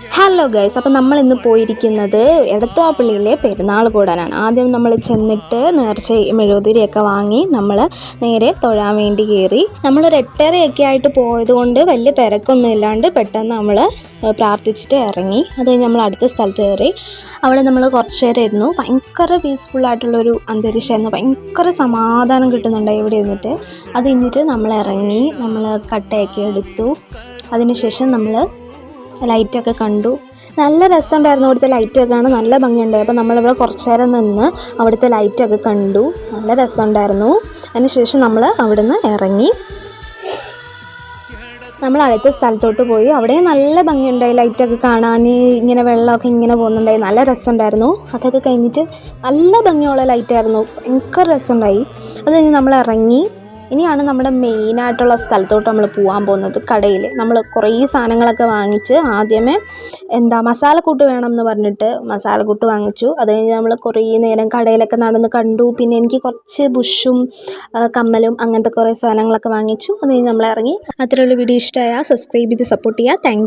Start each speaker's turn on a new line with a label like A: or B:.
A: Hello guys, അപ്പോൾ നമ്മൾ ഇന്ന് പോയിരിക്കുന്നത് എടത്വാപ്പള്ളിയിലെ പെരുന്നാൾ കൂടാനാണ്. ആദ്യം നമ്മൾ ചെന്നിട്ട് നേർച്ച മെഴുകുതിരിയൊക്കെ വാങ്ങി നമ്മൾ നേരെ തൊഴാൻ വേണ്ടി കയറി. നമ്മളൊരു 8:30 ആയിട്ട് പോയതുകൊണ്ട് വലിയ തിരക്കൊന്നും ഇല്ലാണ്ട് പെട്ടെന്ന് നമ്മൾ പ്രാർത്ഥിച്ചിട്ട് ഇറങ്ങി. അത് കഴിഞ്ഞ് നമ്മൾ അടുത്ത സ്ഥലത്ത് കയറി. അവിടെ നമ്മൾ കുറച്ച് നേരം ഇരുന്നു. ഭയങ്കര പീസ്ഫുള്ളായിട്ടുള്ളൊരു അന്തരീക്ഷമായിരുന്നു. ഭയങ്കര സമാധാനം കിട്ടുന്നുണ്ട് ഇവിടെ ഇരുന്നിട്ട്. അത് കഴിഞ്ഞിട്ട് നമ്മൾ ഇറങ്ങി, നമ്മൾ കട്ടയൊക്കെ എടുത്തു. അതിനുശേഷം നമ്മൾ ലൈറ്റൊക്കെ കണ്ടു. നല്ല രസമുണ്ടായിരുന്നു. അവിടുത്തെ ലൈറ്റൊക്കെ കാണാൻ നല്ല ഭംഗിയുണ്ടായി. അപ്പോൾ നമ്മളിവിടെ കുറച്ച് നേരം നിന്ന് അവിടുത്തെ ലൈറ്റൊക്കെ കണ്ടു. നല്ല രസമുണ്ടായിരുന്നു. അതിനുശേഷം നമ്മൾ അവിടെ നിന്ന് ഇറങ്ങി നമ്മൾ അടുത്ത സ്ഥലത്തോട്ട് പോയി. അവിടെ നല്ല ഭംഗിയുണ്ടായി ലൈറ്റൊക്കെ കാണാൻ. ഇങ്ങനെ വെള്ളമൊക്കെ ഇങ്ങനെ പോകുന്നുണ്ടായി. നല്ല രസമുണ്ടായിരുന്നു. അതൊക്കെ കഴിഞ്ഞിട്ട് നല്ല ഭംഗിയുള്ള ലൈറ്റായിരുന്നു. ഭയങ്കര രസമുണ്ടായി. അത് കഴിഞ്ഞ് നമ്മൾ ഇറങ്ങി. ഇനിയാണ് നമ്മുടെ മെയിനായിട്ടുള്ള സ്ഥലത്തോട്ട് നമ്മൾ പോകാൻ പോകുന്നത്. കടയിൽ നമ്മൾ കുറേ സാധനങ്ങളൊക്കെ വാങ്ങിച്ച് ആദ്യമേ മസാലക്കൂട്ട് വേണം എന്ന് പറഞ്ഞിട്ട് മസാലക്കൂട്ട് വാങ്ങിച്ചു. അത് കഴിഞ്ഞ് നമ്മൾ കുറേ നേരം കടയിലൊക്കെ നടന്ന് കണ്ടു. പിന്നെ എനിക്ക് കുറച്ച് ബുഷും കമ്മലും അങ്ങനത്തെ കുറേ സാധനങ്ങളൊക്കെ വാങ്ങിച്ചു. അത് കഴിഞ്ഞ് നമ്മൾ ഇറങ്ങി. അത്രയുള്ള വീഡിയോ ഇഷ്ടമായാൽ സബ്സ്ക്രൈബ് ചെയ്ത് സപ്പോർട്ട് ചെയ്യുക. താങ്ക്